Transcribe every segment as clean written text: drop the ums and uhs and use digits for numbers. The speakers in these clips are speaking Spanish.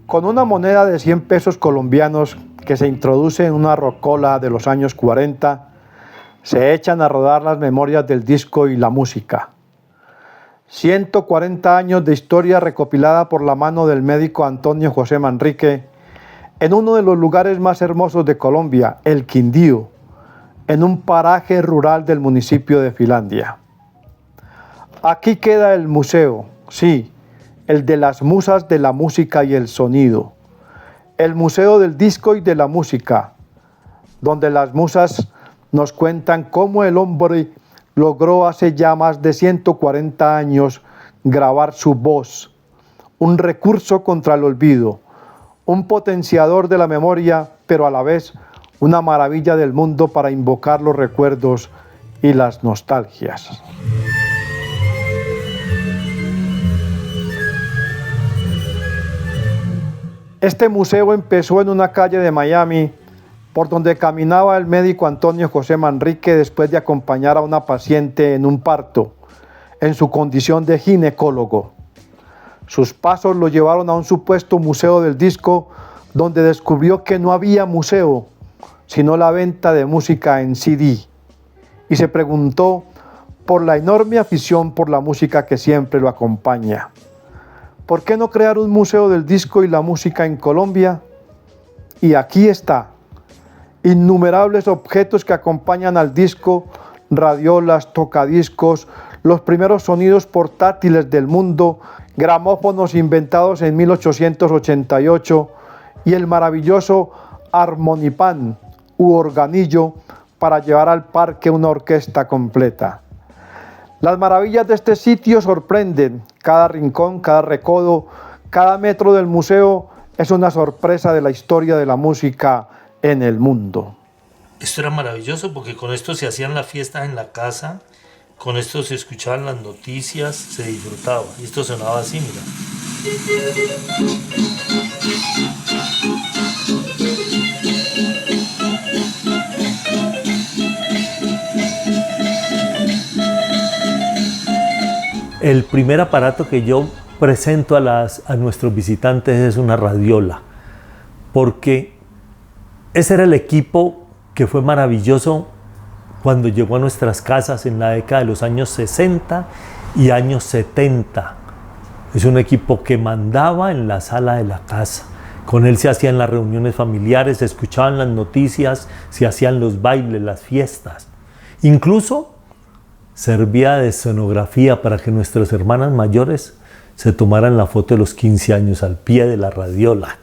Con una moneda de 100 pesos colombianos que se introduce en una rocola de los años 40, se echan a rodar las memorias del disco y la música. 140 años de historia recopilada por la mano del médico Antonio José Manrique en uno de los lugares más hermosos de Colombia, el Quindío, en un paraje rural del municipio de Filandia. Aquí queda el museo, sí, el de las musas de la música y el sonido, el museo del disco y de la música, donde las musas nos cuentan cómo el hombre logró hace ya más de 140 años grabar su voz, un recurso contra el olvido, un potenciador de la memoria, pero a la vez una maravilla del mundo para invocar los recuerdos y las nostalgias. Este museo empezó en una calle de Miami, por donde caminaba el médico Antonio José Manrique después de acompañar a una paciente en un parto, en su condición de ginecólogo. Sus pasos lo llevaron a un supuesto museo del disco, donde descubrió que no había museo, sino la venta de música en CD. Y se preguntó por la enorme afición por la música que siempre lo acompaña. ¿Por qué no crear un museo del disco y la música en Colombia? Y aquí está. Innumerables objetos que acompañan al disco, radiolas, tocadiscos, los primeros sonidos portátiles del mundo, gramófonos inventados en 1888 y el maravilloso armonipan u organillo para llevar al parque una orquesta completa. Las maravillas de este sitio sorprenden. Cada rincón, cada recodo, cada metro del museo es una sorpresa de la historia de la música en el mundo. Esto era maravilloso porque con esto se hacían las fiestas en la casa, con esto se escuchaban las noticias, se disfrutaba. Y esto sonaba así, mira. El primer aparato que yo presento a nuestros visitantes es una radiola, porque ese era el equipo que fue maravilloso cuando llegó a nuestras casas en la década de los años 60 y años 70. Es un equipo que mandaba en la sala de la casa. Con él se hacían las reuniones familiares, se escuchaban las noticias, se hacían los bailes, las fiestas. Incluso servía de escenografía para que nuestras hermanas mayores se tomaran la foto de los 15 años al pie de la radiola,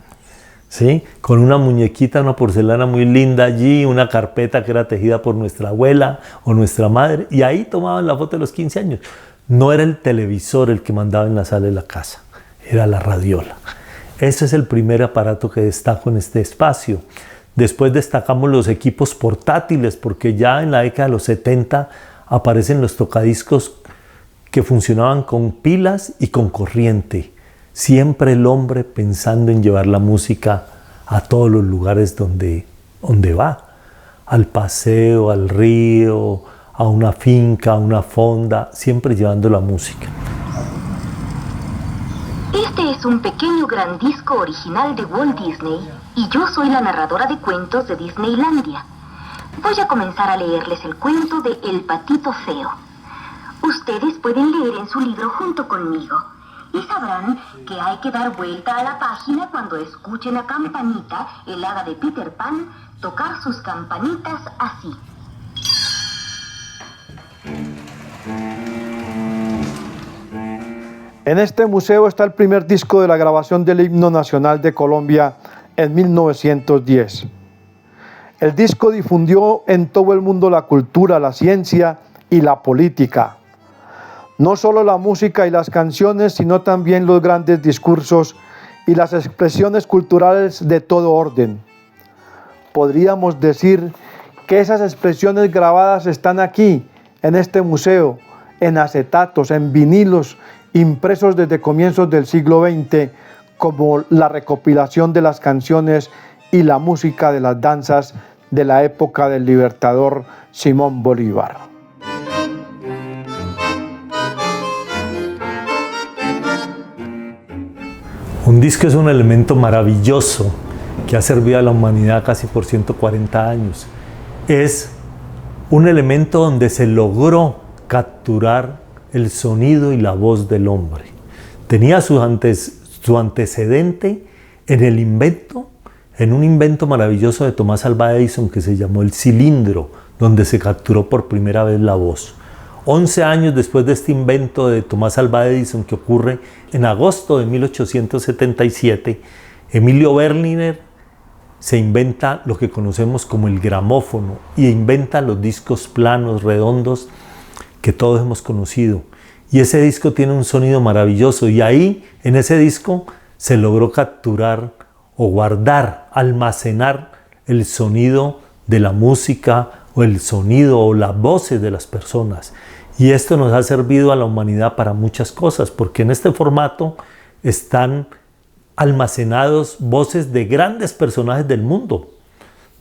¿sí? Con una muñequita, una porcelana muy linda allí, una carpeta que era tejida por nuestra abuela o nuestra madre, y ahí tomaban la foto de los 15 años. No era el televisor el que mandaba en la sala de la casa, era la radiola. Ese es el primer aparato que destaco en este espacio. Después destacamos los equipos portátiles, porque ya en la década de los 70 aparecen los tocadiscos que funcionaban con pilas y con corriente. Siempre el hombre pensando en llevar la música a todos los lugares donde va. Al paseo, al río, a una finca, a una fonda, siempre llevando la música. Este es un pequeño gran disco original de Walt Disney y yo soy la narradora de cuentos de Disneylandia. Voy a comenzar a leerles el cuento de El Patito Feo. Ustedes pueden leer en su libro junto conmigo y sabrán que hay que dar vuelta a la página cuando escuchen a Campanita, el hada de Peter Pan, tocar sus campanitas así. En este museo está el primer disco de la grabación del himno nacional de Colombia en 1910. El disco difundió en todo el mundo la cultura, la ciencia y la política. No solo la música y las canciones, sino también los grandes discursos y las expresiones culturales de todo orden. Podríamos decir que esas expresiones grabadas están aquí, en este museo, en acetatos, en vinilos, impresos desde comienzos del siglo XX, como la recopilación de las canciones y la música de las danzas de la época del libertador Simón Bolívar. Un disco es un elemento maravilloso que ha servido a la humanidad casi por 140 años. Es un elemento donde se logró capturar el sonido y la voz del hombre. Tenía su antecedente en un invento maravilloso de Tomás Alva Edison que se llamó el cilindro, donde se capturó por primera vez la voz. 11 años después de este invento de Tomás Alva Edison, que ocurre en agosto de 1877, Emilio Berliner se inventa lo que conocemos como el gramófono y inventa los discos planos, redondos, que todos hemos conocido. Y ese disco tiene un sonido maravilloso y ahí, en ese disco, se logró capturar o guardar, almacenar el sonido de la música o el sonido o las voces de las personas. Y esto nos ha servido a la humanidad para muchas cosas, porque en este formato están almacenados voces de grandes personajes del mundo,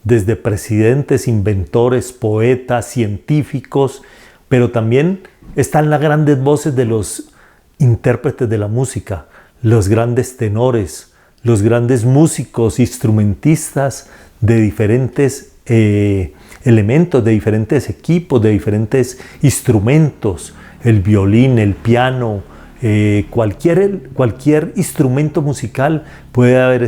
desde presidentes, inventores, poetas, científicos, pero también están las grandes voces de los intérpretes de la música, los grandes tenores, los grandes músicos, instrumentistas de diferentes elementos, de diferentes equipos, de diferentes instrumentos, el violín, el piano, cualquier instrumento musical puede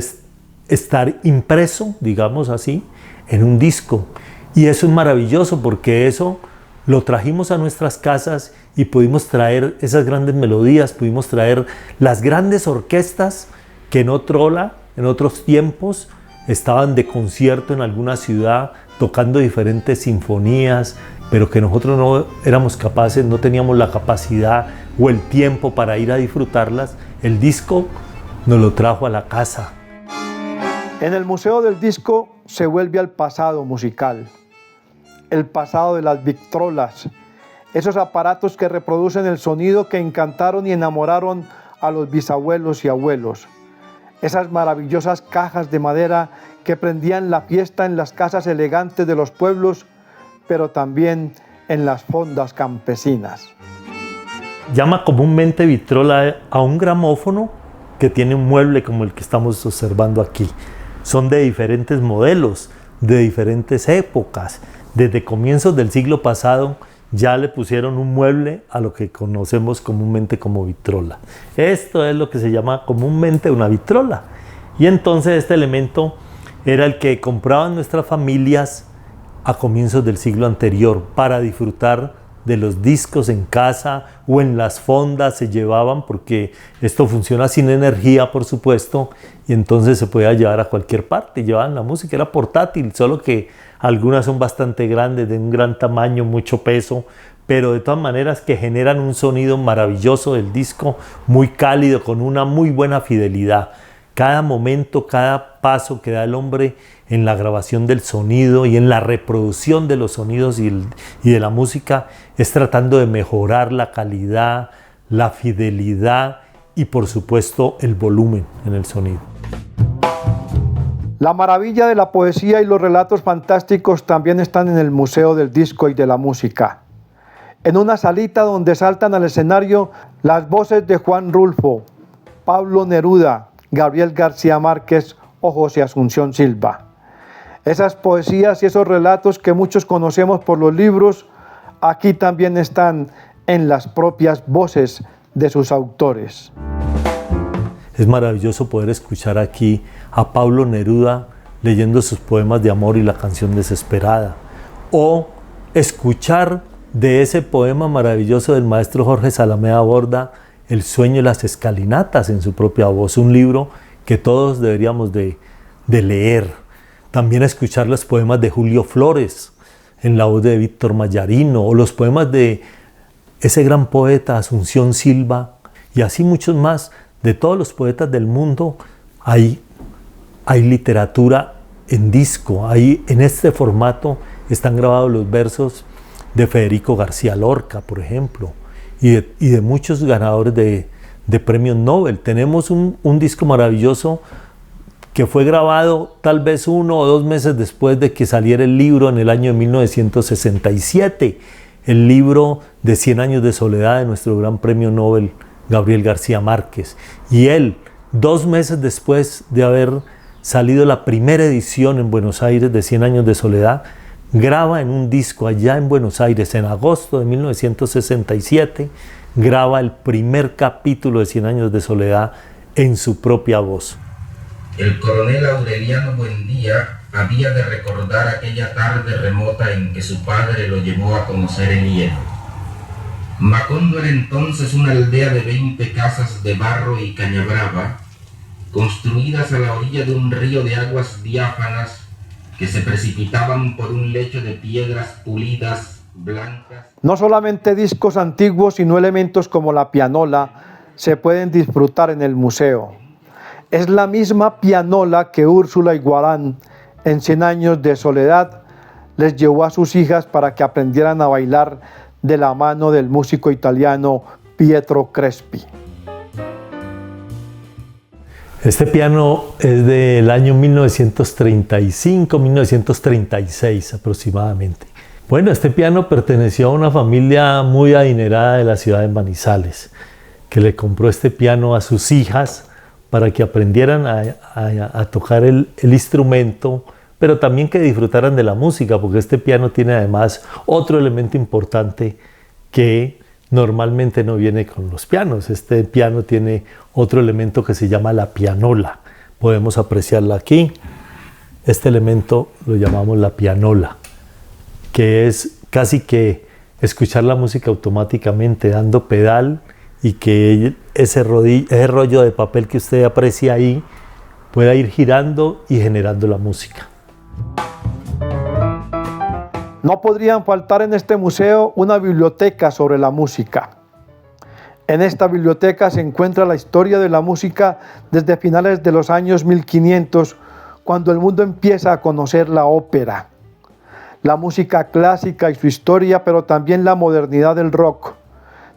estar impreso, digamos así, en un disco. Y eso es maravilloso porque eso lo trajimos a nuestras casas y pudimos traer esas grandes melodías, pudimos traer las grandes orquestas que en otros tiempos estaban de concierto en alguna ciudad tocando diferentes sinfonías, pero que nosotros no éramos capaces, no teníamos la capacidad o el tiempo para ir a disfrutarlas. El disco nos lo trajo a la casa. En el Museo del Disco se vuelve al pasado musical, el pasado de las victrolas, esos aparatos que reproducen el sonido que encantaron y enamoraron a los bisabuelos y abuelos, esas maravillosas cajas de madera que prendían la fiesta en las casas elegantes de los pueblos, pero también en las fondas campesinas. Llama comúnmente vitrola a un gramófono que tiene un mueble como el que estamos observando aquí. Son de diferentes modelos, de diferentes épocas. Desde comienzos del siglo pasado ya le pusieron un mueble a lo que conocemos comúnmente como vitrola. Esto es lo que se llama comúnmente una vitrola. Y entonces este elemento era el que compraban nuestras familias a comienzos del siglo anterior para disfrutar de los discos en casa o en las fondas se llevaban, porque esto funciona sin energía, por supuesto, y entonces se podía llevar a cualquier parte. Llevaban la música, era portátil, solo que algunas son bastante grandes, de un gran tamaño, mucho peso, pero de todas maneras que generan un sonido maravilloso del disco, muy cálido, con una muy buena fidelidad. Cada momento, cada paso que da el hombre en la grabación del sonido y en la reproducción de los sonidos y de la música es tratando de mejorar la calidad, la fidelidad y por supuesto el volumen en el sonido. La maravilla de la poesía y los relatos fantásticos también están en el Museo del Disco y de la Música. En una salita donde saltan al escenario las voces de Juan Rulfo, Pablo Neruda, Gabriel García Márquez o José Asunción Silva. Esas poesías y esos relatos que muchos conocemos por los libros, aquí también están en las propias voces de sus autores. Es maravilloso poder escuchar aquí a Pablo Neruda leyendo sus poemas de amor y la canción Desesperada, o escuchar de ese poema maravilloso del maestro Jorge Salamea Borda, El sueño y las escalinatas, en su propia voz, un libro que todos deberíamos de leer. También escuchar los poemas de Julio Flores en la voz de Víctor Mayarino, o los poemas de ese gran poeta Asunción Silva, y así muchos más. De todos los poetas del mundo hay literatura en disco. En este formato están grabados los versos de Federico García Lorca, por ejemplo, y de muchos ganadores de premios Nobel. Tenemos un disco maravilloso que fue grabado tal vez 1 o 2 meses después de que saliera el libro en el año de 1967, el libro de 100 años de soledad de nuestro gran premio Nobel Gabriel García Márquez. Y él, 2 meses después de haber salido la primera edición en Buenos Aires de 100 años de soledad, graba en un disco allá en Buenos Aires en agosto de 1967, graba el primer capítulo de 100 años de soledad en su propia voz. El coronel Aureliano Buendía había de recordar aquella tarde remota en que su padre lo llevó a conocer el hielo. Macondo era entonces una aldea de 20 casas de barro y cañabrava, construidas a la orilla de un río de aguas diáfanas que se precipitaban por un lecho de piedras pulidas, blancas. No solamente discos antiguos, sino elementos como la pianola se pueden disfrutar en el museo. Es la misma pianola que Úrsula Iguarán, en 100 años de soledad, les llevó a sus hijas para que aprendieran a bailar de la mano del músico italiano Pietro Crespi. Este piano es del año 1935-1936 aproximadamente. Bueno, este piano perteneció a una familia muy adinerada de la ciudad de Manizales, que le compró este piano a sus hijas para que aprendieran a tocar el instrumento, pero también que disfrutaran de la música, porque este piano tiene además otro elemento importante que normalmente no viene con los pianos. Este piano tiene otro elemento que se llama la pianola. Podemos apreciarla aquí. Este elemento lo llamamos la pianola, que es casi que escuchar la música automáticamente dando pedal, y que ese rollo de papel que usted aprecia ahí pueda ir girando y generando la música. No podrían faltar en este museo una biblioteca sobre la música. En esta biblioteca se encuentra la historia de la música desde finales de los años 1500, cuando el mundo empieza a conocer la ópera, la música clásica y su historia, pero también la modernidad del rock,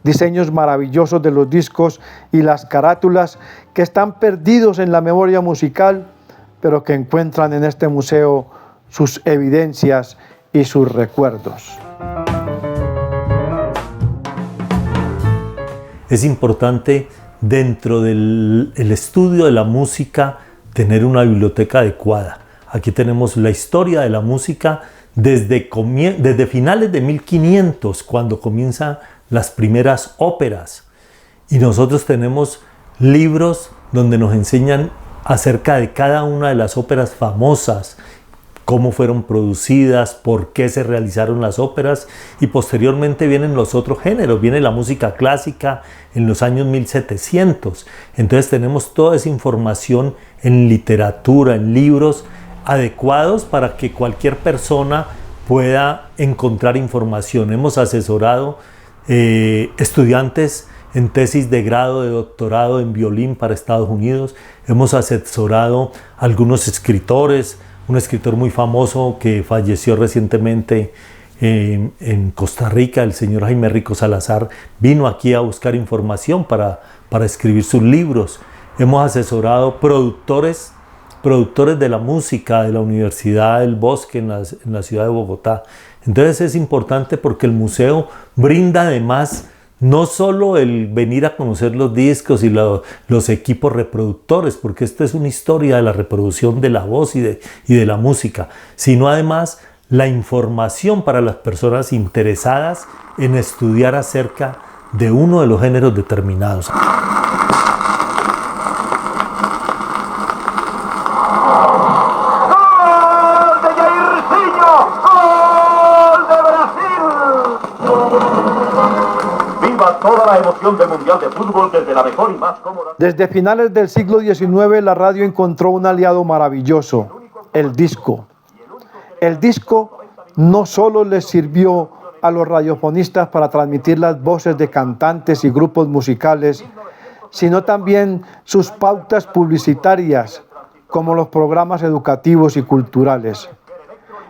diseños maravillosos de los discos y las carátulas que están perdidos en la memoria musical, pero que encuentran en este museo sus evidencias y sus recuerdos. Es importante dentro del estudio de la música tener una biblioteca adecuada. Aquí tenemos la historia de la música desde finales de 1500, cuando comienzan las primeras óperas. Y nosotros tenemos libros donde nos enseñan acerca de cada una de las óperas famosas, cómo fueron producidas, por qué se realizaron las óperas, y posteriormente vienen los otros géneros, viene la música clásica en los años 1700. Entonces tenemos toda esa información en literatura, en libros adecuados para que cualquier persona pueda encontrar información. Hemos asesorado estudiantes en tesis de grado, de doctorado en violín para Estados Unidos. Hemos asesorado a algunos escritores, un escritor muy famoso que falleció recientemente en Costa Rica, el señor Jaime Rico Salazar, vino aquí a buscar información para escribir sus libros. Hemos asesorado productores de la música de la Universidad del Bosque en la ciudad de Bogotá. Entonces es importante porque el museo brinda además no solo el venir a conocer los discos y los equipos reproductores, porque esta es una historia de la reproducción de la voz y de la música, sino además la información para las personas interesadas en estudiar acerca de uno de los géneros determinados. Toda la emoción del Mundial de Fútbol desde la mejor y más cómoda. Desde finales del siglo XIX, la radio encontró un aliado maravilloso, el disco. El disco no solo les sirvió a los radiofonistas para transmitir las voces de cantantes y grupos musicales, sino también sus pautas publicitarias, como los programas educativos y culturales.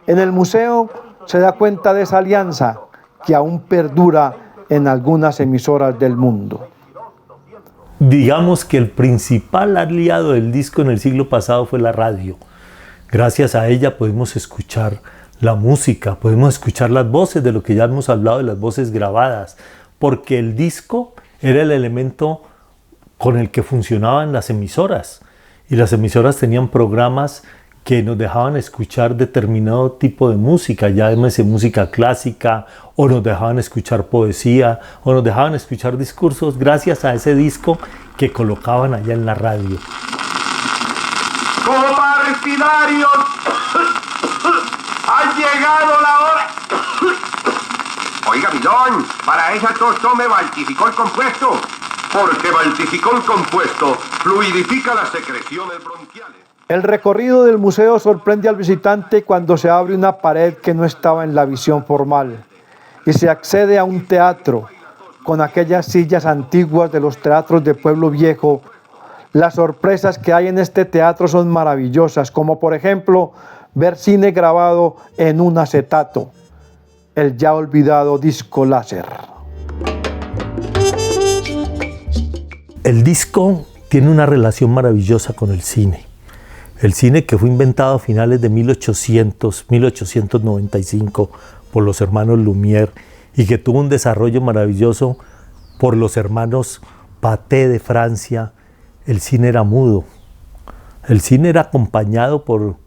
En el museo se da cuenta de esa alianza que aún perdura en algunas emisoras del mundo. Digamos que el principal aliado del disco en el siglo pasado fue la radio. Gracias a ella podemos escuchar la música, podemos escuchar las voces, de lo que ya hemos hablado, de las voces grabadas, porque el disco era el elemento con el que funcionaban las emisoras. Y las emisoras tenían programas que nos dejaban escuchar determinado tipo de música, llámese música clásica, o nos dejaban escuchar poesía, o nos dejaban escuchar discursos gracias a ese disco que colocaban allá en la radio. ¡Copartidarios! ¡Ha llegado la hora! Oiga, Milón, para esa tos tome Balticicol compuesto, porque Balticicol compuesto fluidifica las secreciones bronquiales. El recorrido del museo sorprende al visitante cuando se abre una pared que no estaba en la visión formal y se accede a un teatro con aquellas sillas antiguas de los teatros de Pueblo Viejo. Las sorpresas que hay en este teatro son maravillosas, como por ejemplo ver cine grabado en un acetato, el ya olvidado disco láser. El disco tiene una relación maravillosa con el cine. El cine que fue inventado a finales de 1895 por los hermanos Lumière y que tuvo un desarrollo maravilloso por los hermanos Pathé de Francia. El cine era mudo. El cine era acompañado por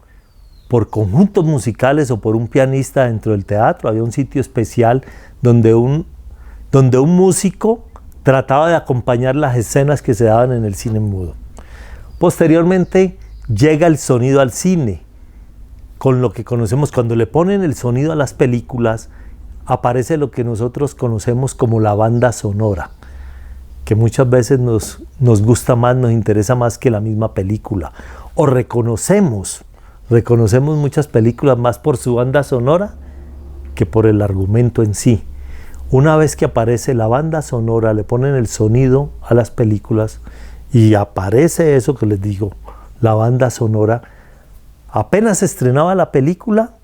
conjuntos musicales o por un pianista dentro del teatro. Había un sitio especial donde un músico trataba de acompañar las escenas que se daban en el cine mudo. Posteriormente llega el sonido al cine, con lo que conocemos cuando le ponen el sonido a las películas, aparece lo que nosotros conocemos como la banda sonora, que muchas veces nos gusta más, nos interesa más que la misma película, o reconocemos muchas películas más por su banda sonora que por el argumento en sí. Una vez que aparece la banda sonora, le ponen el sonido a las películas y aparece eso que les digo, la banda sonora. Apenas se estrenaba la película,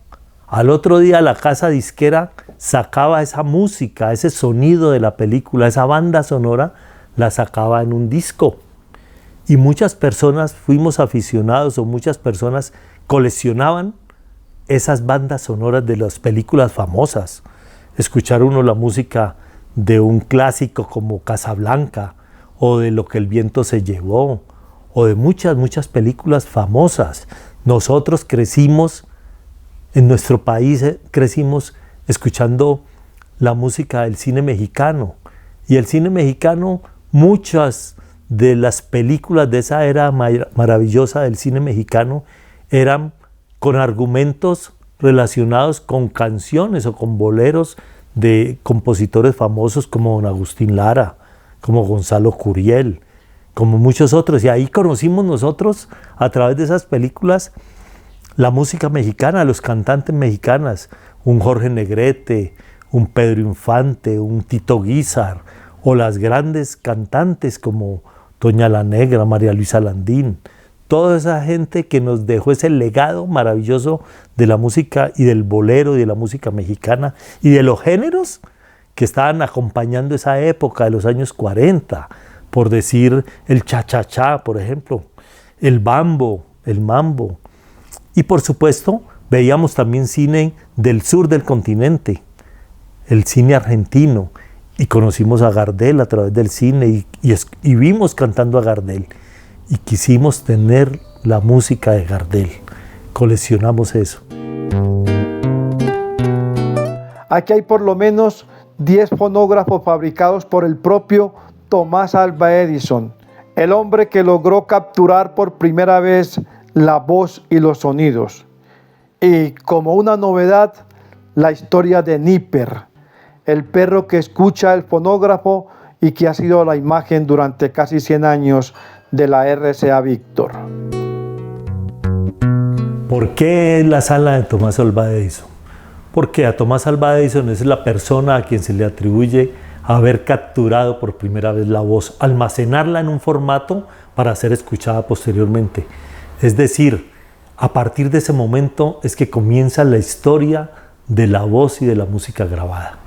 al otro día la casa disquera sacaba esa música, ese sonido de la película, esa banda sonora, la sacaba en un disco. Y muchas personas fuimos aficionados o muchas personas coleccionaban esas bandas sonoras de las películas famosas. Escuchar uno la música de un clásico como Casablanca o de Lo que el viento se llevó o de muchas películas famosas. Nosotros crecimos, en nuestro país crecimos escuchando la música del cine mexicano. Y el cine mexicano, muchas de las películas de esa era maravillosa del cine mexicano eran con argumentos relacionados con canciones o con boleros de compositores famosos como don Agustín Lara, como Gonzalo Curiel, como muchos otros. Y ahí conocimos nosotros, a través de esas películas, la música mexicana, los cantantes mexicanas, un Jorge Negrete, un Pedro Infante, un Tito Guízar, o las grandes cantantes como Toña la Negra, María Luisa Landín. Toda esa gente que nos dejó ese legado maravilloso de la música y del bolero y de la música mexicana y de los géneros que estaban acompañando esa época de los años 40, por decir el cha-cha-cha, por ejemplo, el bambo, el mambo. Y por supuesto, veíamos también cine del sur del continente, el cine argentino, y conocimos a Gardel a través del cine y vimos cantando a Gardel. Y quisimos tener la música de Gardel. Coleccionamos eso. Aquí hay por lo menos 10 fonógrafos fabricados por el propio Thomas Alva Edison, el hombre que logró capturar por primera vez la voz y los sonidos. Y como una novedad, la historia de Nipper, el perro que escucha el fonógrafo y que ha sido la imagen durante casi 100 años de la RCA Víctor. ¿Por qué la sala de Thomas Alva Edison? Porque a Thomas Alva Edison es la persona a quien se le atribuye haber capturado por primera vez la voz, almacenarla en un formato para ser escuchada posteriormente. Es decir, a partir de ese momento es que comienza la historia de la voz y de la música grabada.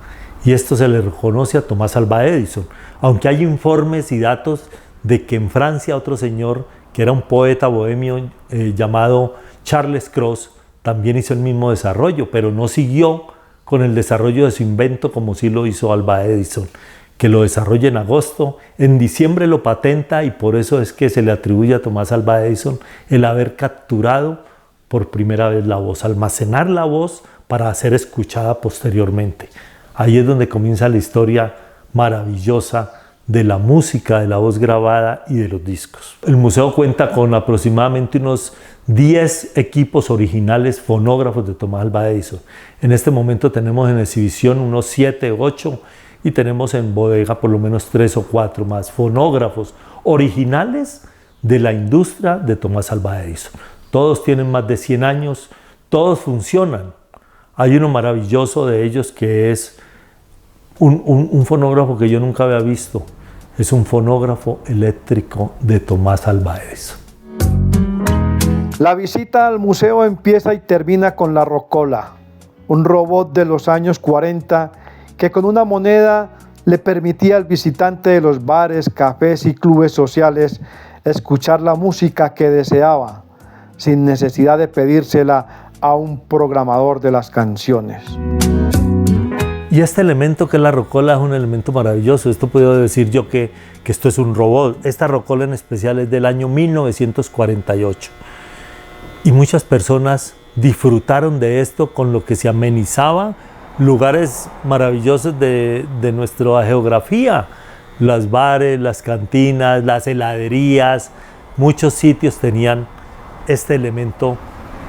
Y esto se le reconoce a Thomas Alva Edison, aunque hay informes y datos de que en Francia otro señor, que era un poeta bohemio llamado Charles Cros, también hizo el mismo desarrollo, pero no siguió con el desarrollo de su invento como sí lo hizo Alva Edison, que lo desarrolla en agosto, en diciembre lo patenta y por eso es que se le atribuye a Thomas Alva Edison el haber capturado por primera vez la voz, almacenar la voz para ser escuchada posteriormente. Ahí es donde comienza la historia maravillosa de la música, de la voz grabada y de los discos. El museo cuenta con aproximadamente unos 10 equipos originales fonógrafos de Thomas Alva Edison. En este momento tenemos en exhibición unos 7 o 8 y tenemos en bodega por lo menos 3 o 4 más fonógrafos originales de la industria de Thomas Alva Edison. Todos tienen más de 100 años, todos funcionan. Hay uno maravilloso de ellos que es un fonógrafo que yo nunca había visto. Es un fonógrafo eléctrico de Thomas Alva Edison. La visita al museo empieza y termina con la rocola, un robot de los años 40 que con una moneda le permitía al visitante de los bares, cafés y clubes sociales escuchar la música que deseaba, sin necesidad de pedírsela a un programador de las canciones. Y este elemento que es la rocola es un elemento maravilloso. Esto puedo decir yo que esto es un robot. Esta rocola en especial es del año 1948. Y muchas personas disfrutaron de esto con lo que se amenizaba lugares maravillosos de nuestra geografía. Los bares, las cantinas, las heladerías, muchos sitios tenían este elemento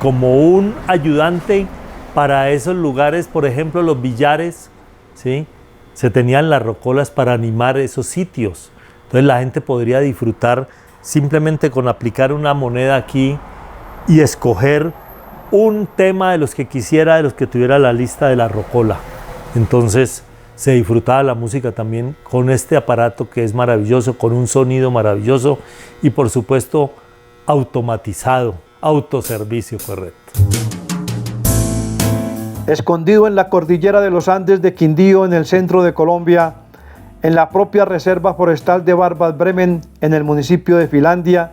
como un ayudante para esos lugares. Por ejemplo, los billares, ¿sí? Se tenían las rocolas para animar esos sitios. Entonces la gente podría disfrutar simplemente con aplicar una moneda aquí y escoger un tema de los que quisiera, de los que tuviera la lista de la rocola. Entonces se disfrutaba la música también con este aparato que es maravilloso, con un sonido maravilloso y por supuesto automatizado, autoservicio, correcto. Escondido en la cordillera de los Andes de Quindío, en el centro de Colombia, en la propia Reserva Forestal de Barbas-Bremen, en el municipio de Finlandia,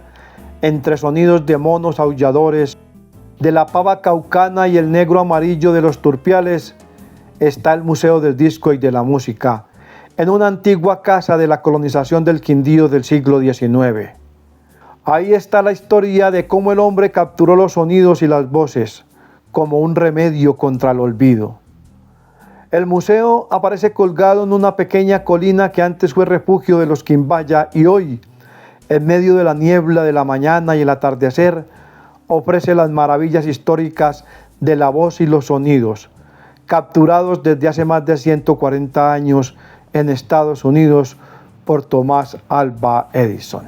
entre sonidos de monos aulladores, de la pava caucana y el negro amarillo de los turpiales, está el Museo del Disco y de la Música, en una antigua casa de la colonización del Quindío del siglo XIX. Ahí está la historia de cómo el hombre capturó los sonidos y las voces, como un remedio contra el olvido. El museo aparece colgado en una pequeña colina que antes fue refugio de los Quimbaya y hoy, en medio de la niebla de la mañana y el atardecer, ofrece las maravillas históricas de la voz y los sonidos, capturados desde hace más de 140 años en Estados Unidos por Thomas Alva Edison.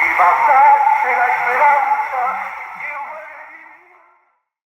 Y